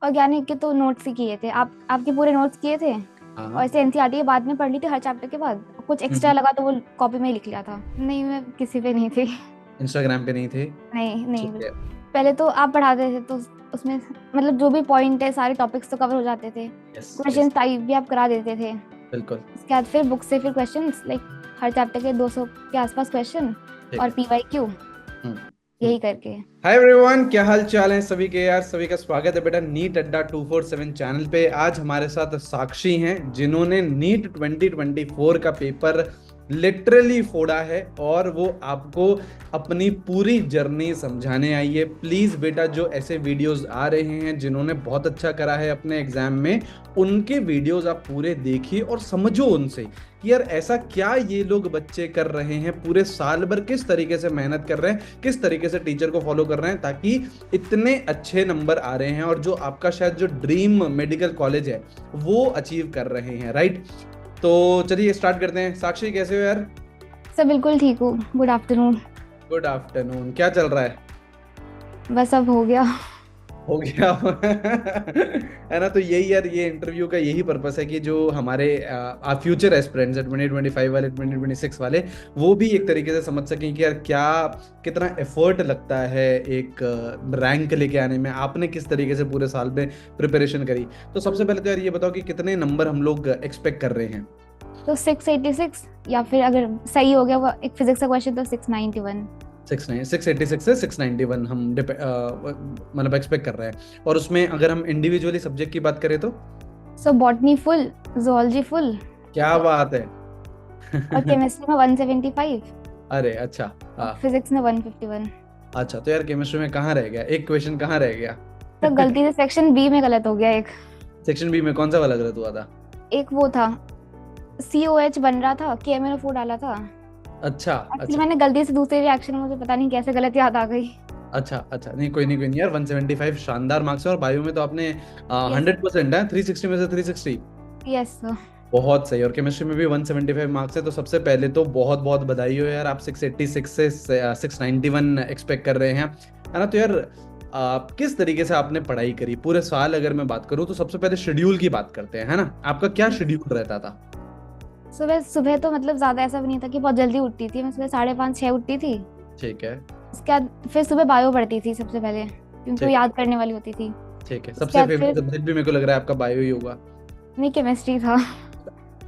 Organic के तो notes ही किए थे। आपके पूरे नोट्स किए थे हाँ और हाँ। ऐसे एनसीईआरटी के बाद में पढ़ ली थी हर चैप्टर के बाद। कुछ एक्स्ट्रा हम्म। लगा तो वो कॉपी में ही लिख लिया था। नहीं, मैं किसी पे नहीं थी। इंस्टाग्राम पे नहीं थे? नहीं नहीं, ठीक है। पहले तो आप पढ़ाते थे तो उसमें मतलब जो भी पॉइंट है सारे टॉपिक्स तो कवर हो जाते थे। Yes question yes. टाइप भी आप करा देते थे। बिल्कुल। उसके बाद फिर बुक से फिर क्वेश्चंस लाइक हर चैप्टर के 200 के आसपास क्वेश्चन ठीक और है। पीवाईक्यू, हम्म। यही करके। हाय एवरीवन, क्या हाल चाल है सभी के यार? सभी का स्वागत है बेटा नीट अड्डा 247 चैनल पे। आज हमारे साथ साक्षी हैं जिन्होंने नीट 2024 का पेपर लिटरली फोड़ा है और वो आपको अपनी पूरी जर्नी समझाने आई है। प्लीज बेटा, जो ऐसे वीडियोस आ रहे हैं जिन्होंने बहुत अच्छा करा है अपने एग्जाम में, उनके वीडियोस आप पूरे देखिए और समझो उनसे कि यार ऐसा क्या ये लोग बच्चे कर रहे हैं, पूरे साल भर किस तरीके से मेहनत कर रहे हैं, किस तरीके से टीचर को फॉलो कर रहे हैं ताकि इतने अच्छे नंबर आ रहे हैं और जो आपका शायद जो ड्रीम मेडिकल कॉलेज है वो अचीव कर रहे हैं। राइट? तो चलिए स्टार्ट करते हैं। साक्षी, कैसे हो यार? सब बिल्कुल ठीक हूँ। Good afternoon. Good afternoon. क्या चल रहा है? बस अब हो गया। हो गया है ना? तो यही यार, ये इंटरव्यू का यही पर्पस है कि जो हमारे फ्यूचर एस्पिरेंट्स है 2025 वाले, 2026 वाले, वो भी एक तरीके से समझ सकें कि यार क्या कितना एफर्ट लगता है एक रैंक लेके आने में। आपने किस तरीके से पूरे साल में प्रिपरेशन करी। तो सबसे पहले तो यार ये बताओ कि कितने नंबर हम लोग एक्सपेक्ट कर रहे हैं? तो 686, या फिर अगर सही हो गया वो एक फिजिक्स का क्वेश्चन तो 691। 686 से 691 हम मतलब एक्सपेक्ट कर रहे हैं। और उसमें अगर हम इंडिविजुअली सब्जेक्ट की बात करें तो सो बॉटनी फुल, zoology फुल, क्या बात है और केमिस्ट्री में 175 अरे अच्छा। और हाँ। फिजिक्स में 151। अच्छा, तो यार केमिस्ट्री में कहाँ रह गया? एक क्वेश्चन कहाँ रह गया? तो गलती से सेक्शन बी में गलत हो गया एक। सेक्शन बी में कौन सा वाला गलत हुआ था? एक वो था, COH बन रहा था, KMNO4 डाला था। अच्छा एक्चुअली अच्छा। मैंने गलती से दूसरे रिएक्शन में, मुझे पता नहीं कैसे गलत याद आ गई। अच्छा अच्छा, नहीं कोई नहीं, कोई नहीं यार। 175 शानदार मार्क्स है और बायो में तो आपने यस 100% है, 360 में से 360। यस। बहुत सही। और केमिस्ट्री में भी 175 मार्क्स है, तो सबसे पहले तो बहुत बहुत बधाई हो यार। आप 686 से 691 एक्सपेक्ट कर रहे हैं, है ना? तो यार आप किस तरीके से आपने पढ़ाई करी पूरे साल? अगर मैं बात करूं तो सबसे पहले शेड्यूल की बात करते हैं, है ना? आपका क्या शेड्यूल रहता था? सुबह सुबह तो मतलब ज्यादा ऐसा भी नहीं था कि बहुत जल्दी उठती थी। मैं सुबह 5:30-6 उठती थी। ठीक है। उसके बाद फिर सुबह बायो पढ़ती थी सबसे पहले, क्योंकि वो ठीक। याद करने वाली होती थी। ठीक है, उसके सबसे बाद फेवरेट फिर सब्जेक्ट भी मेरे को लग रहा है आपका बायो ही होगा। नहीं, केमिस्ट्री था।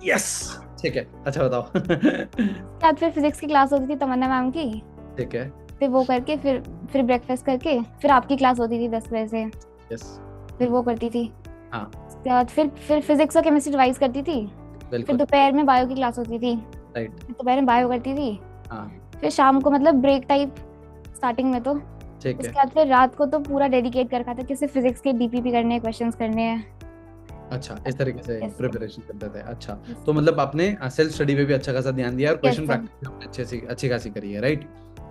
यस। ठीक है, अच्छा बताओ उसके बाद फिर फिजिक्स की क्लास होती थी तमन्ना मैम की। ठीक है। फिर वो करके फिर ब्रेकफास्ट करके फिर आपकी क्लास होती थी 10 बजे से। यस। फिर वो करती थी। हाँ। उसके बाद फिर फिजिक्स और केमिस्ट्री रिवाइज करती थी। फिर बिल्कुल। दोपहर में बायो की क्लास होती थी। राइट। फिर दोपहर में बायो करती थी। हाँ। फिर शाम को मतलब ब्रेक टाइप स्टार्टिंग में तो। ठीक है। उसके बाद फिर रात को तो पूरा डेडिकेट कर रखा था कि सिर्फ फिजिक्स के DPP करने हैं, क्वेश्चंस करने हैं। अच्छा, इस तरीके से यस प्रिपरेशन करते थे। अच्छा, तो मतलब आपने सेल्फ स्टडी पे भी अच्छा खासा ध्यान दिया और यस क्वेश्चन सब। प्रैक्टिस आपने अच्छी खासी करी है। राइट?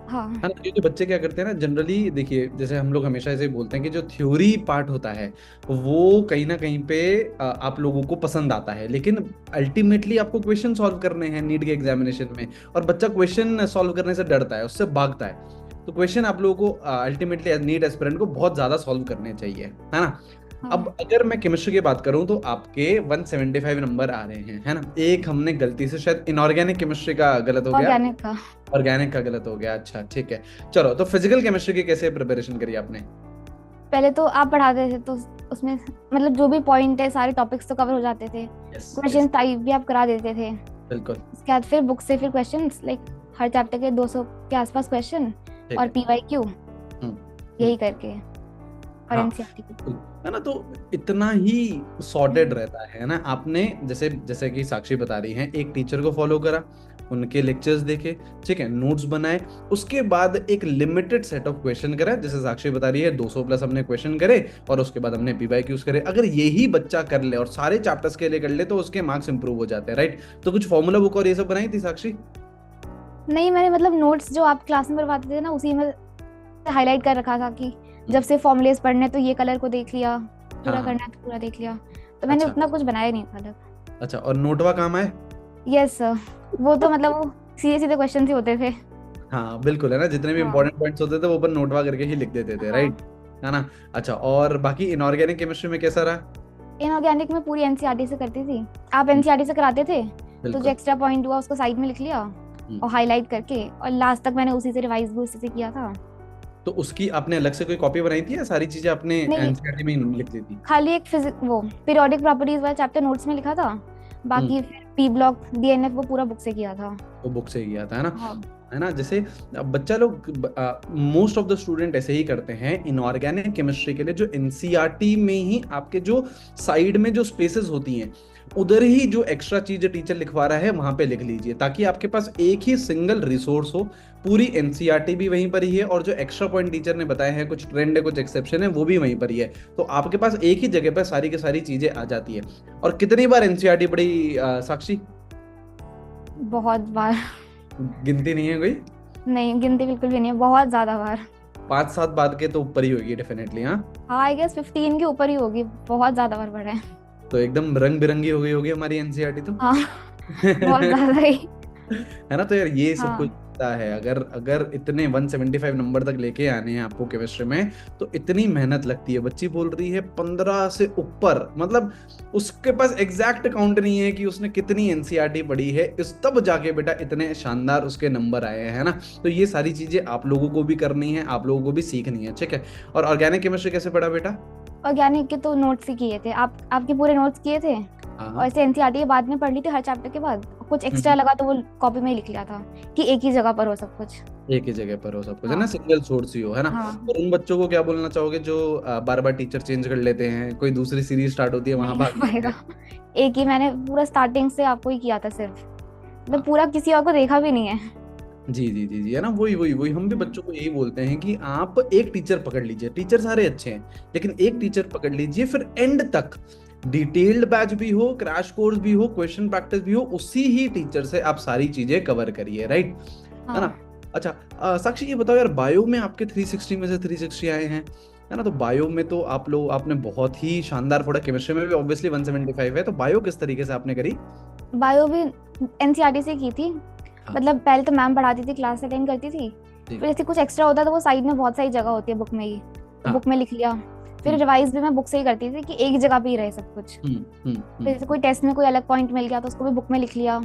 हाँ है ना? क्योंकि बच्चे क्या करते हैं ना, जनरली देखिए, जैसे हम लोग हमेशा ऐसे ही बोलते हैं कि जो थ्योरी पार्ट होता है वो कहीं ना कहीं पे आप लोगों को पसंद आता है, लेकिन अल्टीमेटली आपको क्वेश्चन सॉल्व करने हैं नीट के एग्जामिनेशन में, और बच्चा क्वेश्चन सॉल्व करने से डरता है, उससे भागता है। तो क्वेश्चन आप लोगों को अल्टीमेटली नीट एस्पिरेंट को बहुत ज्यादा सॉल्व करने चाहिए, है ना? अब हाँ। अगर मैं केमिस्ट्री की बात करूं तो आपके 175 नंबर आ रहे हैं, है ना? एक हमने गलती से शायद इनऑर्गेनिक केमिस्ट्री का गलत हो गया, ऑर्गेनिक का। ऑर्गेनिक का गलत हो गया। अच्छा ठीक है। चलो, तो फिजिकल केमिस्ट्री की कैसे प्रिपरेशन करी आपने? पहले तो आप पढ़ाते थे तो उसमें मतलब जो भी पॉइंट है सारे टॉपिक्स तो कवर हो जाते थे। Yes question yes. टाइप भी आप करा देते थे। बिल्कुल। उसके बाद फिर बुक से फिर क्वेश्चंस लाइक हर चैप्टर के 200 के आसपास क्वेश्चन ठीक और है। पीवाईक्यू, हम्म। यही हम्म। करके, और हाँ एनसीईआरटी की। बिल्कुल। है ना? तो इतना ही सॉर्टेड रहता है ना? आपने जैसे जैसे कि साक्षी बता रही हैं, एक टीचर को फॉलो करा, उनके लेक्चर्स देखे, ठीक है, नोट्स बनाए, उसके बाद एक लिमिटेड सेट ऑफ क्वेश्चन करा, जैसे साक्षी बता रही है 200 प्लस हमने क्वेश्चन करे, और उसके बाद हमने पीवाईक्यूज करे। अगर यही बच्चा कर ले और सारे चैप्टर्स के लिए कर ले तो उसके मार्क्स इंप्रूव हो जाते हैं। राइट? तो कुछ फॉर्मूला बुक और ये सब बनाई थी साक्षी? नहीं, मैंने मतलब नोट्स जो आप क्लास में करवाते थे ना उसी में हाईलाइट कर रखा था कि जब से फॉर्मूलेस पढ़ने तो ये कलर को देख लिया, हाँ पूरा हाँ। करना है तो पूरा देख लिया। तो मैंने अच्छा उतना कुछ बनाया नहीं था अलग। अच्छा। और नोटवा काम आए? Yes sir. वो तो मतलब वो सीधे सीधे क्वेश्चन ही होते थे। हाँ बिल्कुल, है ना? जितने भी हाँ इंपॉर्टेंट पॉइंट्स होते थे वो अपन नोटवा करके ही लिख देते थे। हाँ। राइट? है ना। अच्छा, और बाकी इनऑर्गेनिक केमिस्ट्री में कैसा रहा? इनऑर्गेनिक में पूरी एनसीईआरटी से करती थी। आप एनसीईआरटी से कराते थे तो जो बिल्कुल। एक्स्ट्रा पॉइंट हुआ उसको साइड में लिख लिया हम्म। और हाईलाइट करके, और लास्ट तक मैंने उसी से रिवाइज भी उसी से किया था। तो उसकी आपने अलग से कोई कॉपी बनाई थी या सारी चीजें आपने नहीं, एनसीईआरटी में ही लिख दी थी? खाली एक फिजिक वो पीरियोडिक प्रॉपर्टीज वाला चैप्टर नोट्स में लिखा था, हम्म। बाकी फिर पी ब्लॉक डीएनएफ वो पूरा बुक से किया था। वो बुक से ही किया था, है ना। हाँ। है ना, जैसे अब बच्चा लोग, मोस्ट ऑफ द स्टूडेंट ऐसे ही करते हैं इनऑर्गेनिक केमिस्ट्री के लिए, जो एनसीईआरटी में ही आपके जो साइड में जो स्पेसेस होती हैं उधर ही जो एक्स्ट्रा चीजें टीचर लिखवा रहा है वहां पे लिख लीजिए, ताकि आपके पास एक ही सिंगल रिसोर्स हो। पूरी एनसीईआरटी भी वहीं पर ही है और जो एक्स्ट्रा पॉइंट टीचर ने बताए हैं, कुछ ट्रेंड है कुछ एक्सेप्शन है, वो भी वहीं पर ही है। तो आपके पास एक ही जगह पर सारी की सारी चीजें आ जाती है। और कितनी बार एनसीईआरटी पढ़ी साक्षी? बहुत बार। गिनती नहीं है कोई? नहीं, गिनती बिल्कुल भी नहीं है, बहुत ज्यादा बार। 5-7 बार के तो ऊपर ही होगी डेफिनेटली। हाँ, हाँ, आई गेस 15 के ऊपर ही होगी, बहुत ज्यादा बार पढ़ा है। तो एकदम रंग बिरंगी हो गई होगी हमारी एनसीईआरटी तो। हाँ, बहुत ज्यादा ही। है ना। तो यार ये सब कुछ हाँ। होता है, अगर अगर इतने 175 नंबर तक लेके आने हैं आपको केमिस्ट्री में, तो इतनी मेहनत लगती है। बच्ची बोल रही है 15 से ऊपर, मतलब उसके पास एग्जैक्ट काउंट नहीं है कि उसने कितनी एनसीईआरटी पढ़ी है, इस तब जाके बेटा इतने शानदार उसके नंबर आए हैं, है ना। तो ये सारी चीजें आप लोगों को भी करनी है, आप लोगों को भी सीखनी है, ठीक है। और ऑर्गेनिक केमिस्ट्री कैसे पढ़ा बेटा? ऑर्गेनिक के तो नोट्स ही किए थे, आपके पूरे नोट्स किए थे, हाँ और हाँ। ऐसे एनसीईआरटी बाद में पढ़ ली थी हर चैप्टर के बाद। कुछ एक्स्ट्रा हम्म। लगा तो वो कॉपी में ही लिख लिया था कि एक ही जगह पर हो सब कुछ। एक ही जगह पर हो सब कुछ, है ना, हाँ। सिंगल सोर्स ही हो, है ना। हाँ। और उन बच्चों को क्या बोलना चाहोगे जो बार बार टीचर चेंज कर लेते हैं, कोई दूसरी सीरीज स्टार्ट होती है वहां नहीं हो भाग जाते पाएगा। हैं? एक ही मैंने पूरा स्टार्टिंग से आपको ही किया था सिर्फ, मतलब हाँ। पूरा किसी और को देखा भी नहीं है। जी जी जी जी, है ना, वही वही वही हम भी बच्चों को यही बोलते हैं कि आप एक टीचर पकड़ लीजिए। टीचर सारे अच्छे हैं, लेकिन एक टीचर पकड़ लीजिए, फिर एंड तक डिटेल्ड बैच भी हो, क्रैश कोर्स भी हो, क्वेश्चन प्रैक्टिस भी हो, उसी ही टीचर से आप सारी चीजें कवर करिए, राइट, है ना। हाँ। अच्छा, साक्षी ये बताओ यार, बायो में आपके 360 में से 360 आए हैं, है ना। तो बायो में तो आपने बहुत ही शानदार पढ़ा, केमिस्ट्री में भी ऑब्वियसली 175 है, तो बायो किस तरीके से आपने करी? बायो भी एनसीईआरटी से की थी। हाँ। मतलब पहले तो मैम पढ़ाती थी, क्लास अटेंड करती थी, जी। फिर जैसे कुछ एक्स्ट्रा होता तो वो साइड में बहुत सारी जगह होती है बुक में ही, तो हाँ। बुक में लिख लिया। फिर हम्म रिवाइज भी मैं बुक से ही करती थी कि एक ही जगह पे ही रहे सब कुछ। हम्म हम्म फिर जैसे कोई टेस्ट में कोई अलग पॉइंट मिल गया तो उसको भी बुक में लिख लिया,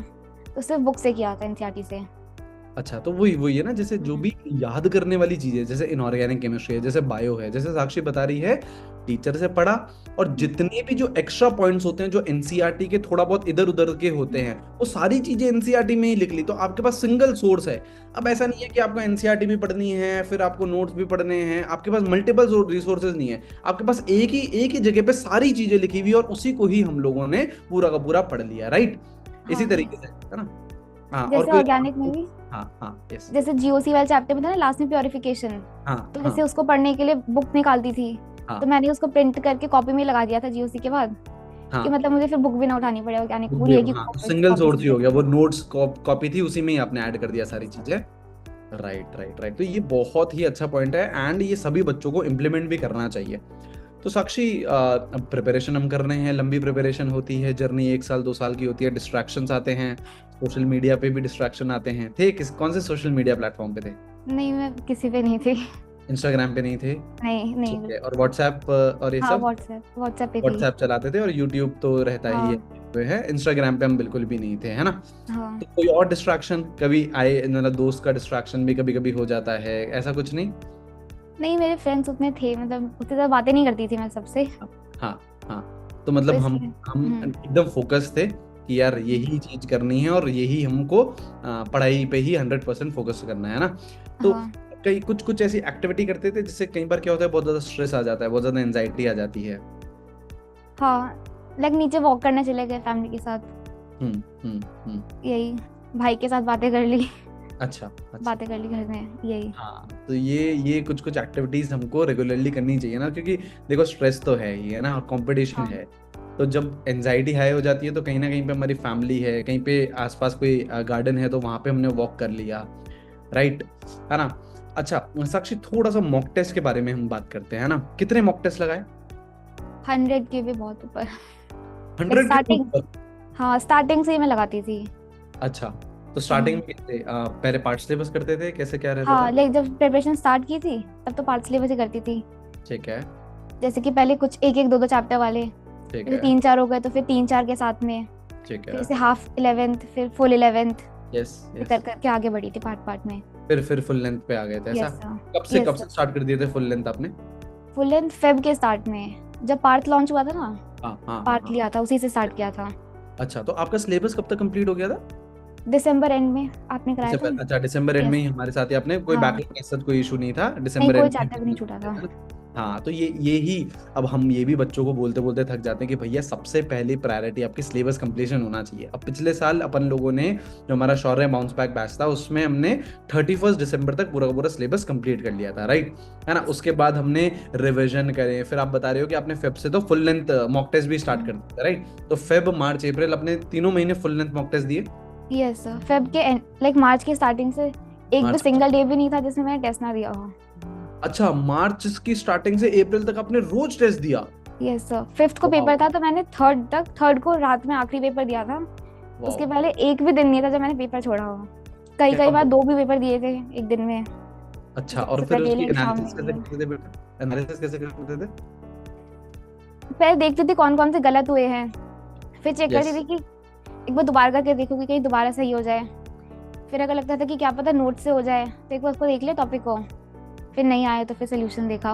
तो सिर्फ बुक से किया था एनसीईआरटी से। अच्छा, तो वही वही है ना, जैसे जो भी याद करने वाली चीजें, जैसे इनऑर्गेनिक केमिस्ट्री है, जैसे बायो है, जैसे साक्षी बता रही है टीचर से पढ़ा, और जितने भी जो एक्स्ट्रा पॉइंट्स होते हैं जो एनसीईआरटी के थोड़ा बहुत इधर उधर के होते हैं, वो सारी चीजें एनसीईआरटी में ही लिख ली, तो आपके पास सिंगल सोर्स है। अब ऐसा नहीं है कि आपको एनसीईआरटी भी पढ़नी है फिर आपको नोट्स भी पढ़ने हैं, आपके पास मल्टीपल रिसोर्सेज नहीं है, आपके पास एक ही जगह पे सारी चीजें लिखी हुई, और उसी को ही हम लोगों ने पूरा का पूरा पढ़ लिया, राइट। इसी हाँ। तरीके से, है ना। हाँ, और जैसे कोई? ऑर्गेनिक में भी हाँ हाँ, यस। जैसे जीओसी वाले चैप्टर में था ना लास्ट में प्योरिफिकेशन, हाँ तो हाँ जैसे उसको पढ़ने के लिए बुक निकालती थी, हाँ तो मैंने उसको प्रिंट करके कॉपी में लगा दिया था जीओसी के बाद, कि हाँ। मतलब मुझे फिर बुक भी ना उठानी पड़े, ऑर्गेनिक बुक पूरी भी, एक ही हाँ, कॉपी सिंगल कॉपी सोर्स से ही हो गया, देख। वो नोट्स कॉपी थी उसी में ही आपने ऐड कर दिया सारी चीजें। राइट राइट राइट, तो ये बहुत ही अच्छा पॉइंट है, एंड ये सभी बच्चों को इम्प्लीमेंट भी करना चाहिए। तो साक्षी, अब प्रिपरेशन हम कर रहे हैं, लंबी प्रिपरेशन होती है, जर्नी 1 साल 2 साल की होती है, डिस्ट्रैक्शंस आते हैं, सोशल मीडिया पे भी डिस्ट्रैक्शन आते हैं। थे कौन से सोशल मीडिया प्लेटफॉर्म पे थे? नहीं, मैं किसी पे नहीं थी। इंस्टाग्राम पे नहीं थे? नहीं नहीं, ठीक है, और व्हाट्सएप और ये हाँ सब? व्हाट्सएप व्हाट्सएप पे थी। व्हाट्सएप चलाते थे, और यूट्यूब तो रहता ही हाँ। है। इंस्टाग्राम पे हम बिल्कुल भी नहीं थे, है ना। हाँ। तो कोई और डिस्ट्रैक्शन कभी आए, मतलब दोस्त का डिस्ट्रैक्शन भी कभी कभी हो जाता है, ऐसा कुछ नहीं? नहीं, मेरे फ्रेंड्स उतने थे, मतलब उतनी ज़्यादा बातें नहीं करती थी मैं सबसे, हाँ हाँ। तो तो मतलब हम इसलिए। हम एकदम फोकस थे कि यार यही चीज करनी है, और यही हमको पढ़ाई पे ही 100% फोकस करना है ना। तो हाँ। कई कुछ कुछ ऐसी एक्टिविटी करते थे, जिससे कई बार क्या होता है, बहुत ज्यादा स्ट्रेस आ जाता है, बहुत ज्यादा एंजाइटी आ जाती है। हाँ, लाइक नीचे वॉक करने चले गए फैमिली के साथ, हम्म। यही भाई के साथ बातें कर ली, अच्छा अच्छा। बातें कर ली घर में, यही। हाँ, तो ये कुछ कुछ एक्टिविटीज हमको रेगुलरली करनी चाहिए ना, क्योंकि देखो स्ट्रेस तो है ही, है ना, और कंपटीशन हाँ। है। तो जब एंजाइटी हाई हो जाती है, तो कहीं ना कहीं पे हमारी फैमिली है, कहीं पे आसपास कोई गार्डन है, तो वहां पे हमने वॉक कर लिया, राइट, है ना। अच्छा साक्षी, थोड़ा सा मॉक टेस्ट के बारे में हम बात करते हैं, है ना। कितने मॉक टेस्ट लगाए? 100 के भी बहुत ऊपर। 100 के स्टार्टिंग, ऊपर? हाँ स्टार्टिंग से ही मैं लगाती थी। अच्छा, तो स्टार्टिंग में कैसे, पहले पार्ट सिलेबस करते थे, कैसे क्या रहता हाँ, था? लाइक जब प्रिपरेशन स्टार्ट की थी तब तो पार्ट सिलेबस ही करती थी, ठीक है। जैसे कि पहले कुछ एक एक दो दो चैप्टर वाले, ठीक फिर है। 3 4 हो गए तो फिर 3 4 के साथ में, ठीक फिर है। से हाफ 11th, फिर फुल 11th, यस फिर यस। कर करके आगे बढ़ी थी पार्ट पार्ट में। फिर फुल लेंथ पे आ गए थे ऐसा? Yes sir. कब यस से सर। स्टार्ट कर दिए थे फुल लेंथ आपने? फुल लेंथ फेब के स्टार्ट में, जब पार्थ लॉन्च हुआ था ना, हाँ हाँ हाँ पार्थ हाँ। लिया था, उसी से स्टार्ट किया था। अच्छा, तो आपका सिलेबस कब तक कंप्लीट हो गया था? दिसंबर एंड में आपने कराया था। दिसंबर, अच्छा दिसंबर एंड में यस। ही हमारे साथ ही आपने, कोई हाँ, बैकलॉग के साथ कोई इशू नहीं था, नहीं दिसंबर कोई एंड में चैप्टर नहीं छूटा था। है ना? हाँ, तो ये ही, अब हम ये भी बच्चों को बोलते बोलते थक जाते हैं कि भैया सबसे पहली प्रायोरिटी आपकी सिलेबस कंप्लीशन होना चाहिए। अब पिछले साल अपन लोगों ने, जो हमारा शौर्य बाउंस बैक बैच था, उसमें हमने 31 दिसंबर तक पूरा का पूरा सिलेबस कंप्लीट कर लिया था, राइट? है ना? उसके बाद हमने रिविजन करे, फिर आप बता रहे हो कि आपने फेब से तो फुल लेंथ मॉक टेस्ट भी स्टार्ट कर दिया, राइट? तो फेब, मार्च, अप्रैल, अपने तीनों महीने फुल लेंथ मॉक टेस्ट दिए। Yes sir. फेब के एंड, लाइक मार्च की स्टार्टिंग से एक भी मार्च, सिंगल डे भी नहीं था जिसमें मैंने टेस्ट ना दिया हो। अच्छा, मार्च की स्टार्टिंग से अप्रैल तक आपने रोज टेस्ट दिया? Yes sir. 5th को वाह। पेपर था तो मैंने 3rd तक, 3rd को रात में आखिरी पेपर दिया था। उसके वाह। पहले एक भी दिन नहीं था जब मैंने पेपर छोड़ा हो। कई क्या कई बार बात। 2 भी पेपर दिए थे एक दिन में। अच्छा, और जैसे फिर उसकी डेली एग्जाम एनालिसिस में कैसे भी। करते थे बेटा? एनालिसिस कैसे करते थे? पहले देखती थी कौन कौन से गलत हुए हैं, फिर चेक यस। करती थी कि एक बार दोबारा करके देखूंगी कहीं दोबारा सही हो जाए। फिर अगर लगता था कि क्या पता नोट से हो जाए तो एक बार उसको देख ले टॉपिक को, फिर नहीं आए तो फिर सोल्यूशन देखा।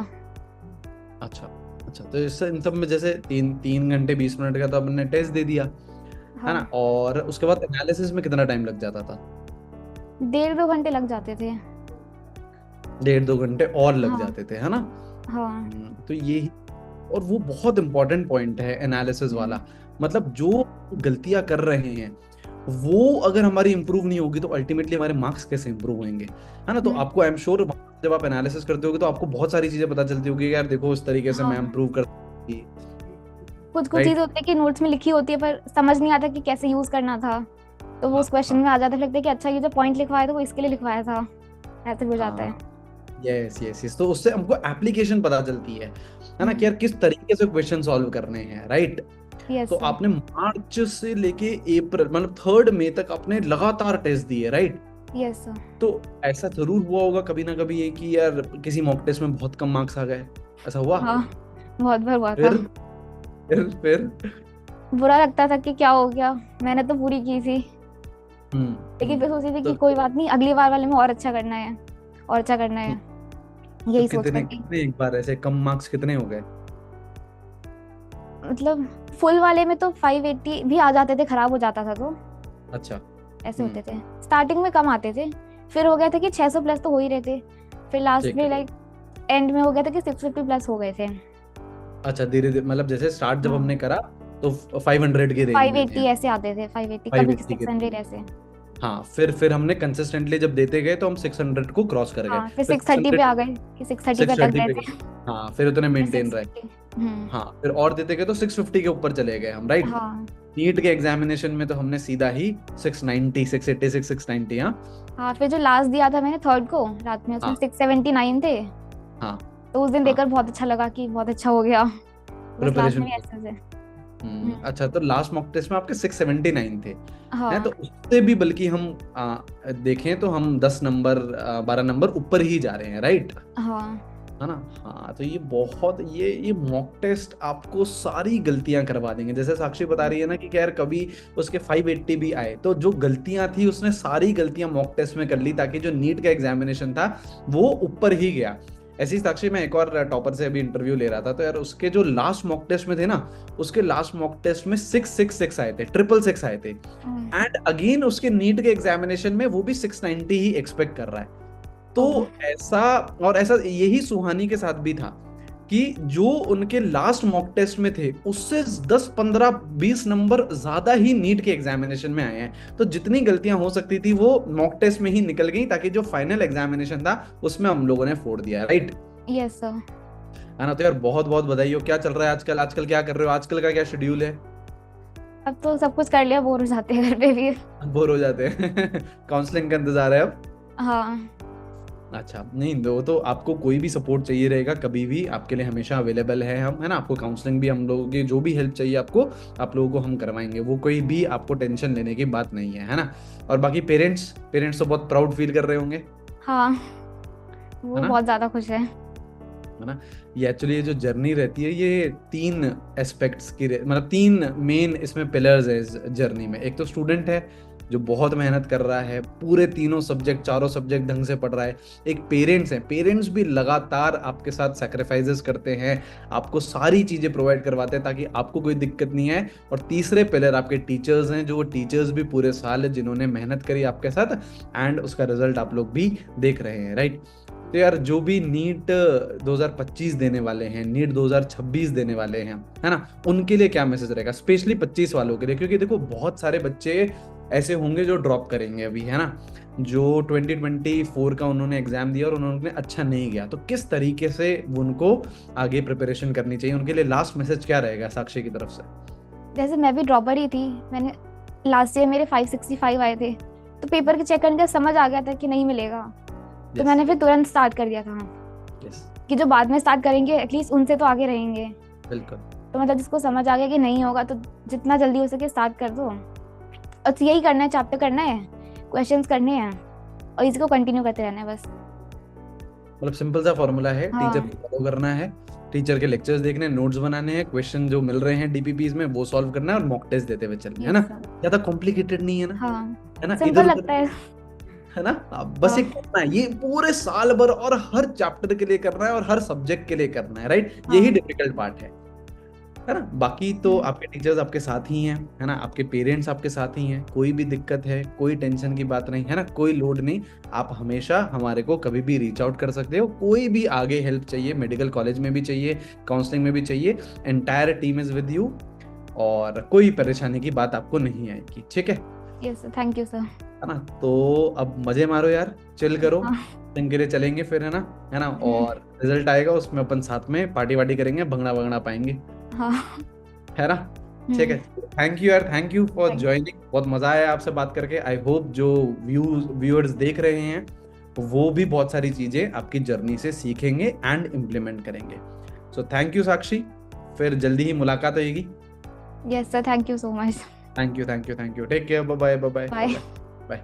अच्छा अच्छा, तो इससे इन सब में जैसे 3 घंटे 20 मिनट का तो आपने टेस्ट दे दिया, है ना? हाँ, और उसके बाद एनालिसिस में कितना टाइम लग जाता था? 1.5 2 घंटे लग जाते थे। 1.5 2 घंटे और लग हाँ। जाते थे, है ना? हाँ। तो ये, और वो बहुत इंपॉर्टेंट पॉइंट है एनालिसिस वाला। मतलब जो गलतियां कर रहे हैं वो अगर हमारी इंप्रूव नहीं होगी तो अल्टीमेटली हमारे मार्क्स कैसे इंप्रूव होंगे, है ना? तो आपको, आई एम श्योर, जब आप एनालिसिस करते होगे तो आपको बहुत सारी चीजें पता चलती होगी कि यार देखो इस तरीके से मैं हाँ, इंप्रूव कर, कुछ कुछ चीजें राइट? होती है कि नोट्स में लिखी होती है पर समझ नहीं आता कि कैसे यूज करना था, तो वो उस क्वेश्चन में आ जाता है। लगता है कि अच्छा ये जो पॉइंट लिखवाया था वो इसके लिए लिखवाया था, ऐसे भी हो जाता है। यस यस यस, तो उससे हमको एप्लीकेशन पता चलती है ना, कि यार किस तरीके से क्वेश्चन सॉल्व करने हैं, राइट? यस तो सर। आपने मार्च से लेके अप्रैल, मतलब 3 मई तक आपने लगातार टेस्ट दिए, राइट? Yes sir. तो ऐसा जरूर हुआ होगा कभी ना कभी ये कि यार किसी मॉक टेस्ट में बहुत कम मार्क्स आ गए, ऐसा हुआ? हाँ, बहुत बार हुआ था। फिर बुरा लगता था कि क्या हो गया, मैंने तो पूरी की थी, लेकिन फिर सोची थी कि तो कोई बात नहीं, अगली बार वाले में और अच्छा करना है, और अच्छा करना है, तो यही सोच कितने करके। कितने एक बार ऐसे कम मार्क्स कितने हो गए? मतलब फुल वाले में तो 580 भी आ जाते थे, खराब हो जाता था तो अच्छा। ऐसे होते थे। स्टार्टिंग में कम आते थे, फिर हो गया था कि 600 प्लस तो हो ही रहे थे, फिर लास्ट ठीक में है। लाइक एंड में हो गया था कि 650 प्लस हो गए थे। अच्छा, धीरे धीरे, मतलब जैसे स्टार्ट जब हाँ, हमने करा तो 500 के रेंज में 580 थे, ऐसे आते थे, 580 कभी 580 के 600 रेंज। ऐसे। हाँ, फिर हमने कंसिस्टेंटली जब देते गए तो हम 600 को क्रॉस कर गए, हाँ, फिर फिर 630 पे 600, आ गए कि 630 पे अटक 630 गए पे थे, गए। हाँ, फिर उतने फिर मेंटेन रहे। 650। हाँ, फिर और देते गए तो 650 के ऊपर चले गए हम, राइट? हाँ। नीट के एग्जामिनेशन में तो हमने सीधा ही 690, 686, 690। हाँ हाँ, फिर जो लास्ट दिया था मैंने 3rd को रात में, उसमें हाँ 679 थे। हाँ तो उस दिन हाँ, देखकर बहुत अच्छा लगा कि बहुत अच्छा हो गया, बस लास्ट प्रिपरेशन। में ऐसे से। अच्छा, तो लास्ट मॉक टेस्ट में आपके 679 थे, हैं? तो हाँ। उससे भी बल्कि हम देखें तो हम 10 नंबर 12 नंबर ऊपर ही जा रहे हैं, राइट? हाँ। है ना? हाँ, तो ये बहुत, ये मॉक टेस्ट आपको सारी गलतियां करवा देंगे। जैसे साक्षी बता रही है ना कि यार कभी उसके 580 भी आए, तो जो गलतियां थी उसने सारी गलतियां मॉक टेस्ट में कर ली ताकि जो नीट का एग्जामिनेशन था वो ऊपर ही गया। ऐसी ही साक्षी, मैं एक और टॉपर से अभी इंटरव्यू ले रहा था, तो यार उसके जो लास्ट मॉक टेस्ट में थे ना, उसके लास्ट मॉक टेस्ट में 666 आए थे, 666 आए थे, एंड अगेन उसके नीट के एग्जामिनेशन में वो भी 690 ही एक्सपेक्ट कर रहा है। तो ऐसा, और ऐसा यही सुहानी के साथ भी था कि जो उनके लास्ट मॉक टेस्ट में थे उससे 10 15 20 नंबर ज्यादा ही नीट के एग्जामिनेशन में आए हैं। तो जितनी गलतियां हो सकती थी वो मॉक टेस्ट में ही निकल गई, ताकि जो फाइनल एग्जामिनेशन था उसमें हम लोगों ने फोड़ दिया, राइट? Yes sir. है ना? तो यार बहुत बहुत बधाई हो। क्या चल रहा है आजकल? आजकल क्या कर रहे हो? आजकल का क्या शेड्यूल है? अब तो सब कुछ कर लिया, बोर हो जाते हैं घर पे भी। बोर हो जाते हैं? काउंसलिंग का इंतजार है अब? हाँ। अच्छा, नहीं दो तो आपको कोई भी सपोर्ट चाहिए रहेगा कभी भी, आपके लिए हमेशा अवेलेबल है हम, है ना? आपको काउंसलिंग भी, हम लोगों की जो भी हेल्प चाहिए आपको, आप लोगों को हम करवाएंगे, वो कोई भी आपको टेंशन लेने की बात नहीं है ना? और बाकी पेरेंट्स पेरेंट्स तो बहुत प्राउड फील कर रहे होंगे, हाँ, वो है ना? बहुत ज्यादा खुश है। है ना। ये एक्चुअली ये जो जर्नी रहती है ये 3 एस्पेक्ट्स की मतलब 3 मेन इसमें पिलर्स है इस जर्नी में। एक तो स्टूडेंट है जो बहुत मेहनत कर रहा है, पूरे तीनों सब्जेक्ट, चारों सब्जेक्ट ढंग से पढ़ रहा है। एक पेरेंट्स हैं, पेरेंट्स भी लगातार आपके साथ सैक्रिफाइसेस करते हैं, आपको सारी चीजें प्रोवाइड करवाते हैं ताकि आपको कोई दिक्कत नहीं है। और तीसरे पिलर आपके टीचर्स हैं, जो वो टीचर्स भी पूरे साल जिन्होंने मेहनत करी आपके साथ, एंड उसका रिजल्ट आप लोग भी देख रहे हैं, राइट। तो यार जो भी नीट 2025 देने वाले हैं, नीट 2026 देने वाले हैं, है ना, उनके लिए क्या मैसेज रहेगा, स्पेशली 25 वालों के लिए? क्योंकि देखो बहुत सारे बच्चे ऐसे होंगे जो ड्रॉप करेंगे अभी, है ना, जो 2024 का उन्होंने एग्जाम दिया और उन्होंने अच्छा नहीं गया, तो किस तरीके से उनको आगे प्रिपरेशन करनी चाहिए, उनके लिए लास्ट मैसेज क्या रहेगा साक्षी की तरफ से? जैसे मैं भी ड्रॉपर ही थी, मैंने लास्ट ईयर मेरे 565 आए थे, तो पेपर के चेक करने का समझ आ गया था कि नहीं मिलेगा, तो मैंने फिर तुरंत स्टार्ट कर दिया था कि जो बाद में स्टार्ट करेंगे एटलीस्ट उनसे तो आगे रहेंगे। बिल्कुल। तो मतलब जिसको समझ आ गया कि नहीं होगा तो जितना जल्दी हो सके स्टार्ट कर दो, और यही करना है, चैप्टर करना है, क्वेश्चंस करने हैं और इसको कंटिन्यू करते रहना है बस। मतलब सिंपल सा फॉर्मूला है, हाँ। टीचर को फॉलो करना है, टीचर के लेक्चर्स देखने, नोट्स बनाने हैं, क्वेश्चन जो मिल रहे हैं डीपीपीज में वो सॉल्व करना है और मॉक टेस्ट देते हुए चलना है ना। ज्यादा कॉम्प्लिकेटेड नहीं है ना। हाँ, है ना, सिंपल लगता है ना। बस एक करना है, ये पूरे साल भर और हर चैप्टर के लिए करना है और हर सब्जेक्ट के लिए करना है, राइट। यही डिफिकल्ट पार्ट है ना। बाकी तो आपके टीचर्स आपके साथ ही हैं, है ना, आपके पेरेंट्स आपके साथ ही हैं, कोई भी दिक्कत है, कोई टेंशन की बात नहीं है ना, कोई लोड नहीं। आप हमेशा हमारे को कभी भी रीच आउट कर सकते हो, कोई भी आगे हेल्प चाहिए, मेडिकल कॉलेज में भी चाहिए, काउंसलिंग में भी चाहिए, entire team is with you, और कोई परेशानी की बात आपको नहीं आएगी, ठीक है। Yes sir, thank you sir. है ना, तो अब मजे मारो यार, चिल करो, के लिए चलेंगे फिर, है ना, और रिजल्ट आएगा उसमें अपन साथ में पार्टी वार्टी करेंगे, भंगड़ा भंगड़ा पाएंगे, हाँ। है ना, ठीक है। थैंक यू यार, थैंक यू फॉर ज्वाइनिंग, बहुत मजा आया आपसे बात करके। आई होप जो व्यूअर्स देख रहे हैं वो भी बहुत सारी चीजें आपकी जर्नी से सीखेंगे एंड इम्प्लीमेंट करेंगे। सो थैंक यू साक्षी, फिर जल्दी ही मुलाकात होगी। Yes sir, thank you so much. Thank you, thank you, thank you, take care, bye bye, bye bye, bye bye.